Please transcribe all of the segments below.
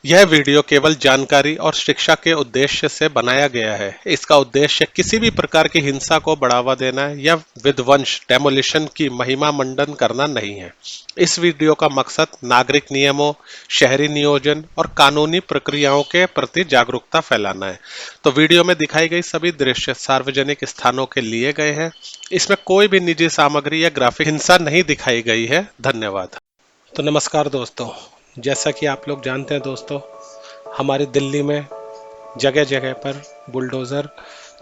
यह वीडियो केवल जानकारी और शिक्षा के उद्देश्य से बनाया गया है। इसका उद्देश्य किसी भी प्रकार की हिंसा को बढ़ावा देना या विध्वंस डेमोलिशन की महिमा मंडन करना नहीं है। इस वीडियो का मकसद नागरिक नियमों, शहरी नियोजन और कानूनी प्रक्रियाओं के प्रति जागरूकता फैलाना है। तो वीडियो में दिखाई गई सभी दृश्य सार्वजनिक स्थानों के लिए गए हैं। इसमें कोई भी निजी सामग्री या ग्राफिक हिंसा नहीं दिखाई गई है। धन्यवाद। तो नमस्कार दोस्तों, जैसा कि आप लोग जानते हैं दोस्तों, हमारी दिल्ली में जगह जगह पर बुलडोज़र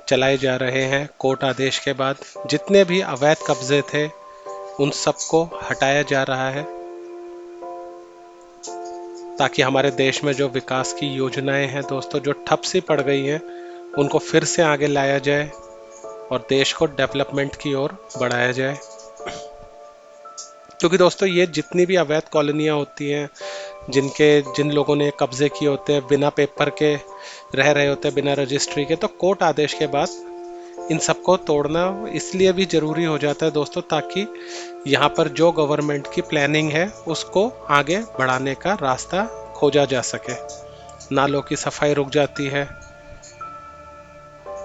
चलाए जा रहे हैं। कोर्ट आदेश के बाद जितने भी अवैध कब्जे थे उन सबको हटाया जा रहा है, ताकि हमारे देश में जो विकास की योजनाएं हैं दोस्तों, जो ठप सी पड़ गई हैं, उनको फिर से आगे लाया जाए और देश को डेवलपमेंट की ओर बढ़ाया जाए। क्योंकि दोस्तों ये जितनी भी अवैध कॉलोनियाँ होती हैं, जिन लोगों ने कब्जे किए होते हैं, बिना पेपर के रह रहे होते हैं, बिना रजिस्ट्री के, तो कोर्ट आदेश के बाद इन सबको तोड़ना इसलिए भी ज़रूरी हो जाता है दोस्तों, ताकि यहाँ पर जो गवर्नमेंट की प्लानिंग है उसको आगे बढ़ाने का रास्ता खोजा जा सके। नालों की सफाई रुक जाती है।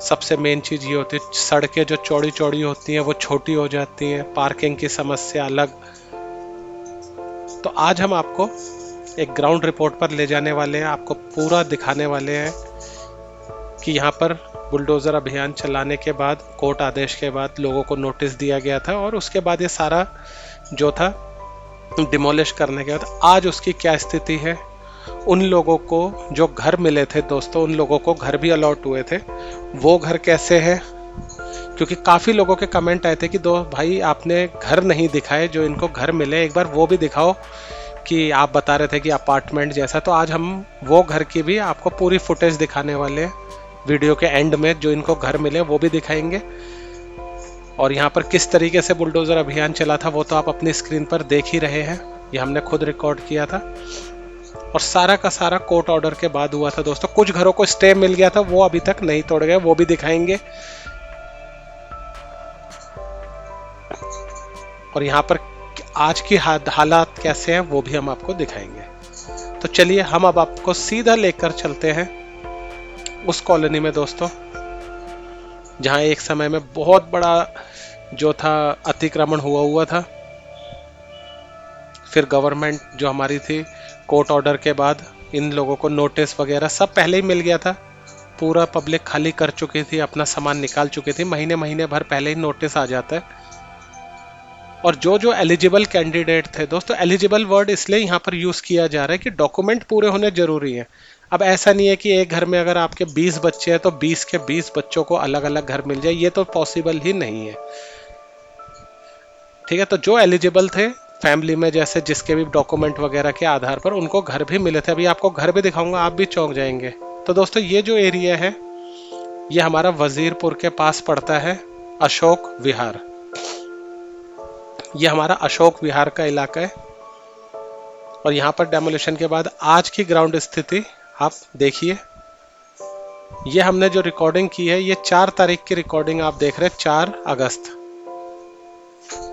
सबसे मेन चीज़ ये होती है, सड़कें जो चौड़ी चौड़ी होती हैं वो छोटी हो जाती हैं, पार्किंग की समस्या अलग। तो आज हम आपको एक ग्राउंड रिपोर्ट पर ले जाने वाले हैं, आपको पूरा दिखाने वाले हैं कि यहाँ पर बुलडोज़र अभियान चलाने के बाद, कोर्ट आदेश के बाद लोगों को नोटिस दिया गया था और उसके बाद ये सारा जो था डिमोलिश करने के बाद आज उसकी क्या स्थिति है। उन लोगों को जो घर मिले थे दोस्तों, उन लोगों को घर भी अलॉट हुए थे, वो घर कैसे हैं। क्योंकि काफ़ी लोगों के कमेंट आए थे कि दो भाई आपने घर नहीं दिखाए, जो इनको घर मिले एक बार वो भी दिखाओ, कि आप बता रहे थे कि अपार्टमेंट जैसा। तो आज हम वो घर की भी आपको पूरी फुटेज दिखाने वाले हैं। वीडियो के एंड में जो इनको घर मिले वो भी दिखाएंगे, और यहाँ पर किस तरीके से बुलडोज़र अभियान चला था वो तो आप अपनी स्क्रीन पर देख ही रहे हैं। ये हमने खुद रिकॉर्ड किया था और सारा का सारा कोर्ट ऑर्डर के बाद हुआ था दोस्तों। कुछ घरों को स्टे मिल गया था, वो अभी तक नहीं तोड़ गए, वो भी दिखाएंगे। और यहाँ पर आज की हालात कैसे हैं वो भी हम आपको दिखाएंगे। तो चलिए हम अब आपको सीधा लेकर चलते हैं उस कॉलोनी में दोस्तों, जहां एक समय में बहुत बड़ा जो था अतिक्रमण हुआ था। फिर गवर्नमेंट जो हमारी थी, कोर्ट ऑर्डर के बाद इन लोगों को नोटिस वगैरह सब पहले ही मिल गया था। पूरा पब्लिक खाली कर चुकी थी, अपना सामान निकाल चुकी थी, महीने भर पहले ही नोटिस आ जाता है। और जो जो एलिजिबल कैंडिडेट थे दोस्तों, एलिजिबल वर्ड इसलिए यहाँ पर यूज़ किया जा रहा है कि डॉक्यूमेंट पूरे होने जरूरी है। अब ऐसा नहीं है कि एक घर में अगर आपके 20 बच्चे हैं तो 20 के 20 बच्चों को अलग अलग घर मिल जाए, ये तो पॉसिबल ही नहीं है। ठीक है, तो जो एलिजिबल थे फैमिली में, जैसे जिसके भी डॉक्यूमेंट वगैरह के आधार पर उनको घर भी मिले थे। अभी आपको घर भी दिखाऊंगा, आप भी चौंक जाएंगे। तो दोस्तों ये जो एरिया है ये हमारा वजीरपुर के पास पड़ता है, अशोक विहार। ये हमारा अशोक विहार का इलाका है। और यहाँ पर डेमोलिशन के बाद आज की ग्राउंड स्थिति आप देखिए। ये हमने जो रिकॉर्डिंग की है, ये 4 तारीख की रिकॉर्डिंग आप देख रहे हैं, 4 अगस्त।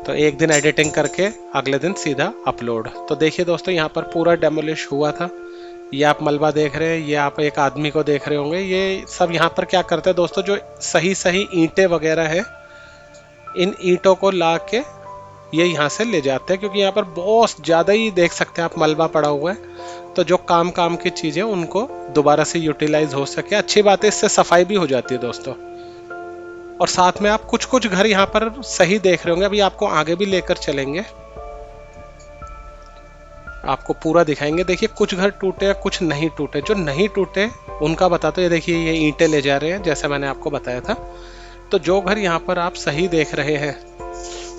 तो एक दिन एडिटिंग करके अगले दिन सीधा अपलोड। तो देखिए दोस्तों, यहाँ पर पूरा डेमोलिश हुआ था। ये आप मलबा देख रहे हैं, ये आप एक आदमी को देख रहे होंगे। ये सब यहाँ पर क्या करते हैं दोस्तों, जो सही सही ईंटें वगैरह है, इन ईंटों को ला के ये यहाँ से ले जाते हैं। क्योंकि यहाँ पर बहुत ज़्यादा ही देख सकते हैं आप मलबा पड़ा हुआ है। तो जो काम की चीज़ें उनको दोबारा से यूटिलाइज हो सके। अच्छी बात है, इससे सफाई भी हो जाती है दोस्तों। और साथ में आप कुछ कुछ घर यहाँ पर सही देख रहे होंगे, अभी आपको आगे भी लेकर चलेंगे, आपको पूरा दिखाएंगे। देखिए कुछ घर टूटे हैं, कुछ नहीं टूटे। जो नहीं टूटे उनका बताते हैं। देखिए ये ईंटें ले जा रहे हैं, जैसे मैंने आपको बताया था। तो जो घर यहाँ पर आप सही देख रहे हैं,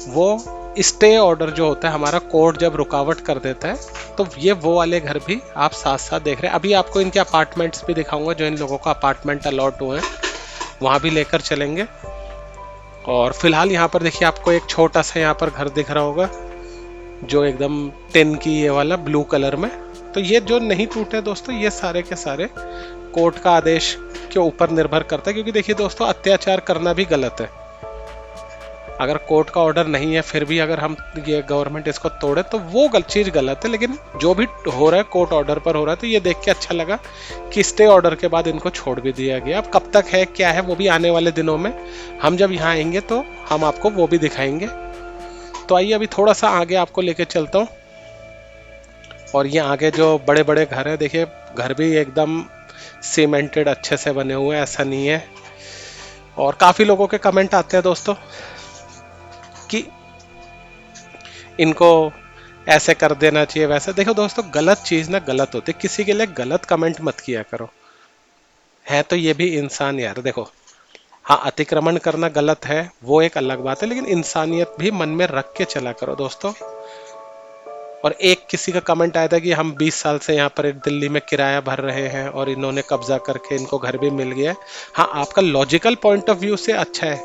वो स्टे ऑर्डर जो होता है हमारा, कोर्ट जब रुकावट कर देता है, तो ये वो वाले घर भी आप साथ साथ देख रहे हैं। अभी आपको इनके अपार्टमेंट्स भी दिखाऊंगा, जो इन लोगों को अपार्टमेंट अलॉट हुए हैं, वहाँ भी लेकर चलेंगे। और फिलहाल यहाँ पर देखिए आपको एक छोटा सा यहाँ पर घर दिख रहा होगा, जो एकदम टिन की, ये वाला ब्लू कलर में। तो ये जो नहीं टूटे दोस्तों, ये सारे के सारे कोर्ट का आदेश के ऊपर निर्भर करता है। क्योंकि देखिए दोस्तों, अत्याचार करना भी गलत है। अगर कोर्ट का ऑर्डर नहीं है फिर भी अगर हम ये गवर्नमेंट इसको तोड़े तो वो चीज़ गलत है। लेकिन जो भी हो रहा है कोर्ट ऑर्डर पर हो रहा है, तो ये देख के अच्छा लगा कि स्टे ऑर्डर के बाद इनको छोड़ भी दिया गया। अब कब तक है क्या है वो भी आने वाले दिनों में हम जब यहाँ आएंगे तो हम आपको वो भी दिखाएंगे। तो आइए अभी थोड़ा सा आगे आपको लेके चलता हूँ। और ये आगे जो बड़े बड़े घर है, देखिए घर भी एकदम सीमेंटेड अच्छे से बने हुए हैं, ऐसा नहीं है। और काफ़ी लोगों के कमेंट आते हैं दोस्तों कि इनको ऐसे कर देना चाहिए वैसे। देखो दोस्तों, गलत चीज़ ना गलत होती है, किसी के लिए गलत कमेंट मत किया करो। है तो ये भी इंसान यार। देखो हाँ, अतिक्रमण करना गलत है वो एक अलग बात है, लेकिन इंसानियत भी मन में रख के चला करो दोस्तों। और एक किसी का कमेंट आया था कि हम 20 साल से यहाँ पर दिल्ली में किराया भर रहे हैं और इन्होंने कब्जा करके इनको घर भी मिल गया है। हाँ, आपका लॉजिकल पॉइंट ऑफ व्यू से अच्छा है,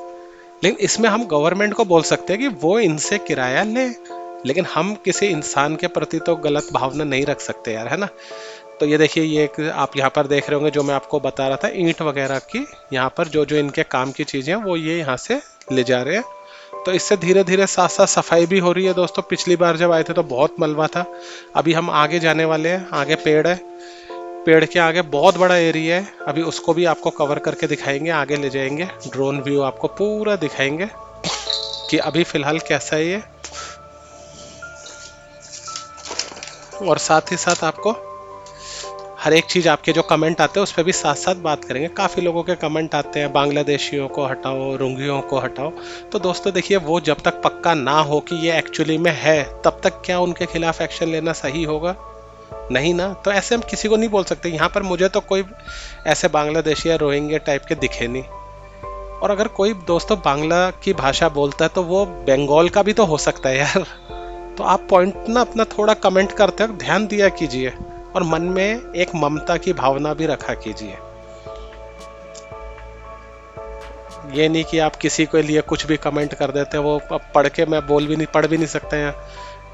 लेकिन इसमें हम गवर्नमेंट को बोल सकते हैं कि वो इनसे किराया ले, लेकिन हम किसी इंसान के प्रति तो गलत भावना नहीं रख सकते यार, है ना। तो ये देखिए, ये एक आप यहाँ पर देख रहे होंगे जो मैं आपको बता रहा था, ईंट वगैरह की यहाँ पर जो जो इनके काम की चीज़ें हैं वो ये यहाँ से ले जा रहे हैं। तो इससे धीरे धीरे साथ साथ सफाई भी हो रही है दोस्तों। पिछली बार जब आए थे तो बहुत मलबा था। अभी हम आगे जाने वाले हैं, आगे पेड़ है, पेड़ के आगे बहुत बड़ा एरिया है, अभी उसको भी आपको कवर करके दिखाएंगे, आगे ले जाएंगे, ड्रोन व्यू आपको पूरा दिखाएंगे कि अभी फिलहाल कैसा है ये। और साथ ही साथ आपको हर एक चीज़ आपके जो कमेंट आते हैं उस पर भी साथ साथ बात करेंगे। काफ़ी लोगों के कमेंट आते हैं बांग्लादेशियों को हटाओ, रोहिंग्यों को हटाओ। तो दोस्तों देखिए, वो जब तक पक्का ना हो कि ये एक्चुअली में है तब तक क्या उनके खिलाफ एक्शन लेना सही होगा? नहीं ना। तो ऐसे हम किसी को नहीं बोल सकते। यहाँ पर मुझे तो कोई ऐसे बांग्लादेशी या रोहिंग्या टाइप के दिखे नहीं। और अगर कोई दोस्तों बांग्ला की भाषा बोलता है तो वो बंगाल का भी तो हो सकता है यार। तो आप पॉइंट ना अपना थोड़ा कमेंट करते वक्त ध्यान दिया कीजिए और मन में एक ममता की भावना भी रखा कीजिए। ये नहीं कि आप किसी के लिए कुछ भी कमेंट कर देते हैं, वो अब पढ़ के मैं पढ़ भी नहीं सकता यहाँ।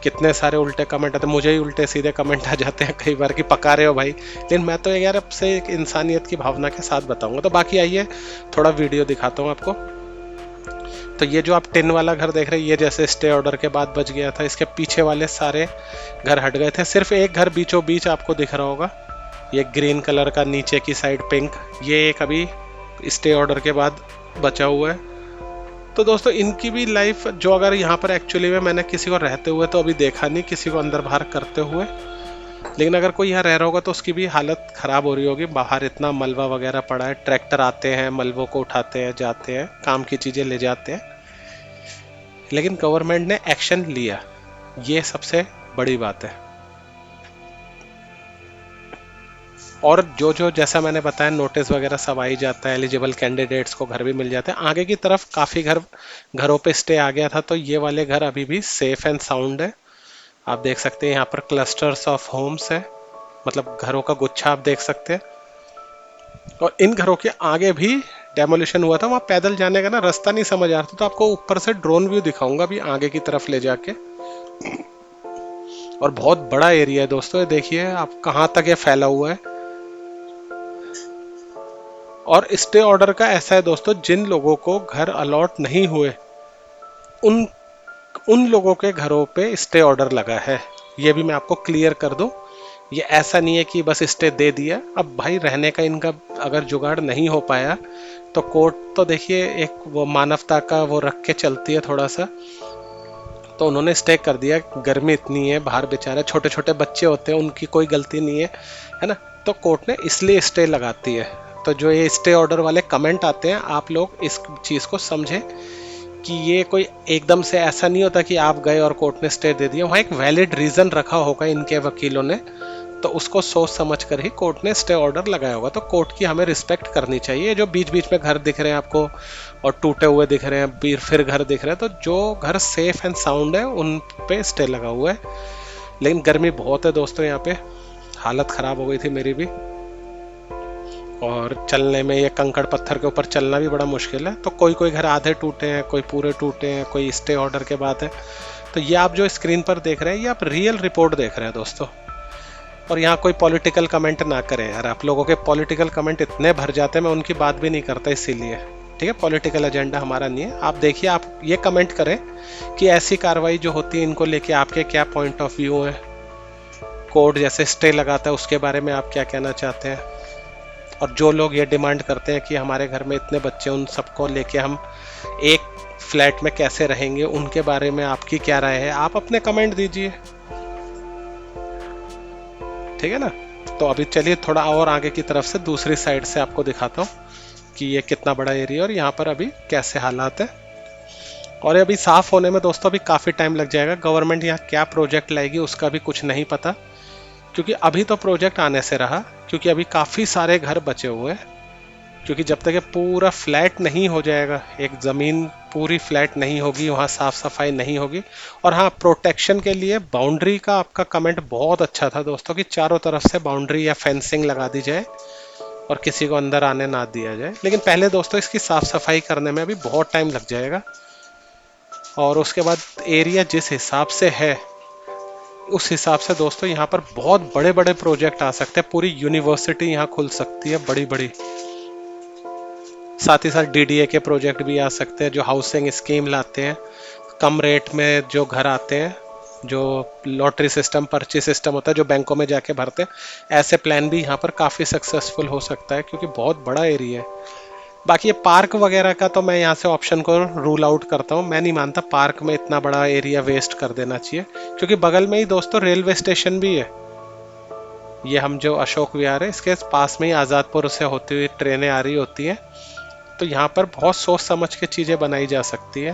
कितने सारे उल्टे कमेंट आते हैं, मुझे ही उल्टे सीधे कमेंट आ जाते हैं कई बार कि पका रहे हो भाई। लेकिन मैं तो यार अब से एक इंसानियत की भावना के साथ बताऊंगा। तो बाकी आइए थोड़ा वीडियो दिखाता हूँ आपको। तो ये जो आप टिन वाला घर देख रहे हैं, ये जैसे स्टे ऑर्डर के बाद बच गया था, इसके पीछे वाले सारे घर हट गए थे। सिर्फ एक घर बीचों बीच आपको दिख रहा होगा, ये ग्रीन कलर का, नीचे की साइड पिंक, ये एक अभी स्टे ऑर्डर के बाद बचा हुआ है। तो दोस्तों इनकी भी लाइफ जो, अगर यहाँ पर एक्चुअली में मैंने किसी को रहते हुए तो अभी देखा नहीं, किसी को अंदर बाहर करते हुए, लेकिन अगर कोई यहाँ रह रहा होगा तो उसकी भी हालत ख़राब हो रही होगी। बाहर इतना मलबा वगैरह पड़ा है, ट्रैक्टर आते हैं, मलबों को उठाते हैं, जाते हैं, काम की चीज़ें ले जाते हैं, लेकिन गवर्नमेंट ने एक्शन लिया, ये सबसे बड़ी बात है। और जो जो जैसा मैंने बताया नोटिस वगैरह सब आ ही जाता है, एलिजिबल कैंडिडेट्स को घर भी मिल जाते हैं। आगे की तरफ काफ़ी घरों पे स्टे आ गया था, तो ये वाले घर अभी भी सेफ एंड साउंड है। आप देख सकते हैं यहाँ पर क्लस्टर्स ऑफ होम्स है, मतलब घरों का गुच्छा आप देख सकते हैं। और इन घरों के आगे भी डेमोलिशन हुआ था, वहाँ पैदल जाने का ना रास्ता नहीं समझ आ रहा था, तो आपको ऊपर से ड्रोन व्यू दिखाऊंगा अभी आगे की तरफ ले जाके। और बहुत बड़ा एरिया है दोस्तों, ये देखिए आप कहाँ तक ये फैला हुआ है। और स्टे ऑर्डर का ऐसा है दोस्तों, जिन लोगों को घर अलॉट नहीं हुए उन उन लोगों के घरों पे स्टे ऑर्डर लगा है। ये भी मैं आपको क्लियर कर दूं, ये ऐसा नहीं है कि बस स्टे दे दिया। अब भाई रहने का इनका अगर जुगाड़ नहीं हो पाया तो कोर्ट तो देखिए एक वो मानवता का वो रख के चलती है थोड़ा सा, तो उन्होंने स्टे कर दिया। गर्मी इतनी है, बाहर बेचारे छोटे छोटे बच्चे होते हैं, उनकी कोई गलती नहीं है ना। तो कोर्ट ने इसलिए स्टे लगाती है। तो जो ये स्टे ऑर्डर वाले कमेंट आते हैं, आप लोग इस चीज़ को समझें कि ये कोई एकदम से ऐसा नहीं होता कि आप गए और कोर्ट ने स्टे दे दिया। वहाँ एक वैलिड रीज़न रखा होगा इनके वकीलों ने, तो उसको सोच समझ कर ही कोर्ट ने स्टे ऑर्डर लगाया होगा। तो कोर्ट की हमें रिस्पेक्ट करनी चाहिए। जो बीच बीच में घर दिख रहे हैं आपको और टूटे हुए दिख रहे हैं, फिर घर दिख रहे हैं, तो जो घर सेफ एंड साउंड है उन पे स्टे लगा हुआ है। लेकिन गर्मी बहुत है दोस्तों, यहाँ पे हालत ख़राब हो गई थी मेरी भी, और चलने में ये कंकड़ पत्थर के ऊपर चलना भी बड़ा मुश्किल है। तो कोई कोई घर आधे टूटे हैं, कोई पूरे टूटे हैं, कोई स्टे ऑर्डर के बाद है। तो ये आप जो स्क्रीन पर देख रहे हैं, ये आप रियल रिपोर्ट देख रहे हैं दोस्तों। और यहाँ कोई पॉलिटिकल कमेंट ना करें यार, आप लोगों के पॉलिटिकल कमेंट इतने भर जाते हैं, मैं उनकी बात भी नहीं करता इसीलिए। ठीक है, पॉलिटिकल एजेंडा हमारा नहीं है। आप देखिए, आप ये कमेंट करें कि ऐसी कार्रवाई जो होती है इनको लेके आपके क्या पॉइंट ऑफ व्यू है। कोर्ट जैसे स्टे लगाता है उसके बारे में आप क्या कहना चाहते हैं। और जो लोग ये डिमांड करते हैं कि हमारे घर में इतने बच्चे, उन सबको लेके हम एक फ्लैट में कैसे रहेंगे, उनके बारे में आपकी क्या राय है, आप अपने कमेंट दीजिए। ठीक है ना। तो अभी चलिए थोड़ा और आगे की तरफ से दूसरी साइड से आपको दिखाता हूँ कि ये कितना बड़ा एरिया और यहाँ पर अभी कैसे हालात है। और ये अभी साफ होने में दोस्तों अभी काफ़ी टाइम लग जाएगा। गवर्नमेंट यहाँ क्या प्रोजेक्ट लाएगी उसका भी कुछ नहीं पता, क्योंकि अभी तो प्रोजेक्ट आने से रहा, क्योंकि अभी काफ़ी सारे घर बचे हुए हैं। क्योंकि जब तक ये पूरा फ्लैट नहीं हो जाएगा, एक ज़मीन पूरी फ्लैट नहीं होगी, वहाँ साफ सफाई नहीं होगी। और हाँ, प्रोटेक्शन के लिए बाउंड्री का आपका कमेंट बहुत अच्छा था दोस्तों कि चारों तरफ से बाउंड्री या फेंसिंग लगा दी जाए और किसी को अंदर आने ना दिया जाए। लेकिन पहले दोस्तों इसकी साफ सफाई करने में अभी बहुत टाइम लग जाएगा। और उसके बाद एरिया जिस हिसाब से है उस हिसाब से दोस्तों यहाँ पर बहुत बड़े बड़े प्रोजेक्ट आ सकते हैं। पूरी यूनिवर्सिटी यहाँ खुल सकती है, बड़ी बड़ी। साथ ही साथ डीडीए के प्रोजेक्ट भी आ सकते हैं, जो हाउसिंग स्कीम लाते हैं, कम रेट में जो घर आते हैं, जो लॉटरी सिस्टम, पर्ची सिस्टम होता है जो बैंकों में जाके भरते हैं। ऐसे प्लान भी यहाँ पर काफ़ी सक्सेसफुल हो सकता है, क्योंकि बहुत बड़ा एरिया है। बाकी ये पार्क वगैरह का तो मैं यहाँ से ऑप्शन को रूल आउट करता हूँ। मैं नहीं मानता पार्क में इतना बड़ा एरिया वेस्ट कर देना चाहिए, क्योंकि बगल में ही दोस्तों रेलवे स्टेशन भी है। ये हम जो अशोक विहार है इसके पास में ही आज़ादपुर से होती हुई ट्रेनें आ रही होती हैं। तो यहाँ पर बहुत सोच समझ के चीज़ें बनाई जा सकती है।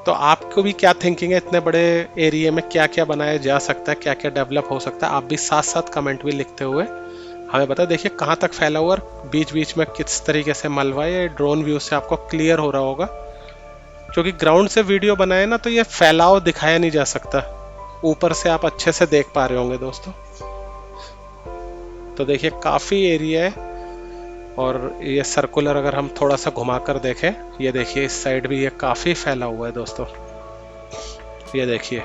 तो आपको भी क्या थिंकिंग है, इतने बड़े एरिया में क्या क्या बनाया जा सकता है, क्या क्या डेवलप हो सकता है? आप भी साथ साथ कमेंट भी लिखते हुए हमें बताएं। देखिए कहाँ तक फैला हुआ और बीच बीच में किस तरीके से मलबा है। ये ड्रोन व्यू से आपको क्लियर हो रहा होगा, क्योंकि ग्राउंड से वीडियो बनाए ना तो ये फैलाव दिखाया नहीं जा सकता। ऊपर से आप अच्छे से देख पा रहे होंगे दोस्तों। तो देखिए काफ़ी एरिया है। और ये सर्कुलर अगर हम थोड़ा सा घुमा कर देखें, ये देखिए इस साइड भी ये काफ़ी फैला हुआ है दोस्तों। ये देखिए,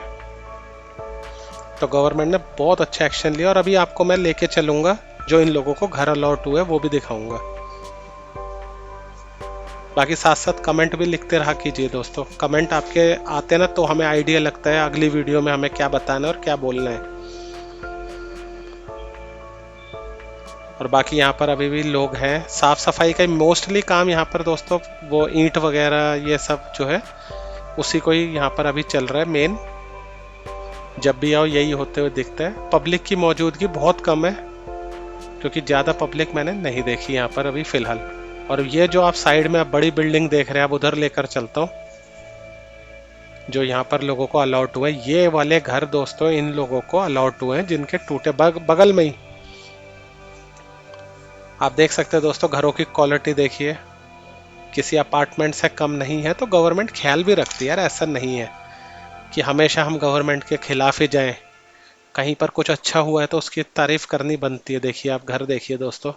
तो गवर्नमेंट ने बहुत अच्छा एक्शन लिया। और अभी आपको मैं लेके चलूँगा, जो इन लोगों को घर अलॉट हुए वो भी दिखाऊंगा। बाकी साथ साथ कमेंट भी लिखते रहा कीजिए दोस्तों। कमेंट आपके आते ना तो हमें आइडिया लगता है अगली वीडियो में हमें क्या बताना है और क्या बोलना है। और बाकी यहाँ पर अभी भी लोग हैं। साफ सफाई का मोस्टली काम यहाँ पर दोस्तों वो ईंट वगैरह ये सब जो है उसी को ही यहाँ पर अभी चल रहा है मेन। जब भी आओ यही होते हुए दिखता है। पब्लिक की मौजूदगी बहुत कम है, क्योंकि ज़्यादा पब्लिक मैंने नहीं देखी यहाँ पर अभी फ़िलहाल। और ये जो आप साइड में आप बड़ी बिल्डिंग देख रहे हैं, आप उधर लेकर चलता हूँ, जो यहाँ पर लोगों को अलॉट हुए। ये वाले घर दोस्तों इन लोगों को अलॉट हुए हैं जिनके टूटे बगल में ही। आप देख सकते हैं दोस्तों, घरों की क्वालिटी देखिए, किसी अपार्टमेंट से कम नहीं है। तो गवर्नमेंट ख्याल भी रखती है यार, ऐसा नहीं है कि हमेशा हम गवर्नमेंट के खिलाफ ही जाएं। कहीं पर कुछ अच्छा हुआ है तो उसकी तारीफ करनी बनती है। देखिए आप घर देखिए दोस्तों।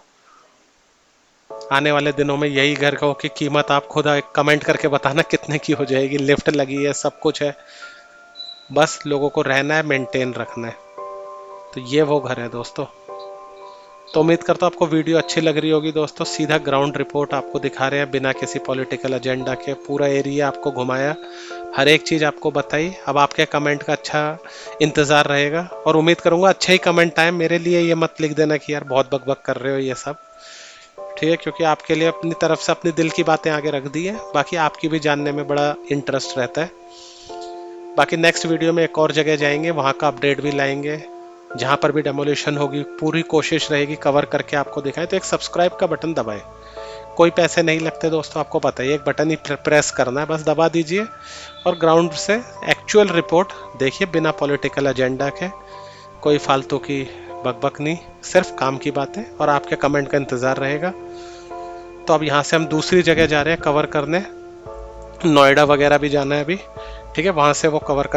आने वाले दिनों में यही घर की कीमत आप खुद एक कमेंट करके बताना कितने की हो जाएगी। लिफ्ट लगी है, सब कुछ है, बस लोगों को रहना है, मेंटेन रखना है। तो ये वो घर है दोस्तों। तो उम्मीद करता हूँ आपको वीडियो अच्छी लग रही होगी दोस्तों। सीधा ग्राउंड रिपोर्ट आपको दिखा रहे हैं, बिना किसी पॉलिटिकल एजेंडा के। पूरा एरिया आपको घुमाया, हर एक चीज़ आपको बताई। अब आपके कमेंट का अच्छा इंतज़ार रहेगा, और उम्मीद करूँगा अच्छे ही कमेंट आए। मेरे लिए ये मत लिख देना कि यार बहुत बकबक कर रहे हो ये सब, ठीक है? क्योंकि आपके लिए अपनी तरफ से अपनी दिल की बातें आगे रख दी है। बाकी आपकी भी जानने में बड़ा इंटरेस्ट रहता है। बाकी नेक्स्ट वीडियो में एक और जगह जाएंगे, वहाँ का अपडेट भी लाएंगे। जहाँ पर भी डेमोलिशन होगी पूरी कोशिश रहेगी कवर करके आपको दिखाएं। तो एक सब्सक्राइब का बटन दबाएं, कोई पैसे नहीं लगते दोस्तों, आपको पता है। एक बटन ही प्रेस करना है, बस दबा दीजिए और ग्राउंड से एक्चुअल रिपोर्ट देखिए, बिना पॉलिटिकल एजेंडा के। कोई फालतू की बकबक नहीं, सिर्फ काम की बातें। और आपके कमेंट का इंतज़ार रहेगा। तो अब यहाँ से हम दूसरी जगह जा रहे हैं कवर करने। नोएडा वगैरह भी जाना है अभी, ठीक है? वहाँ से वो कवर कर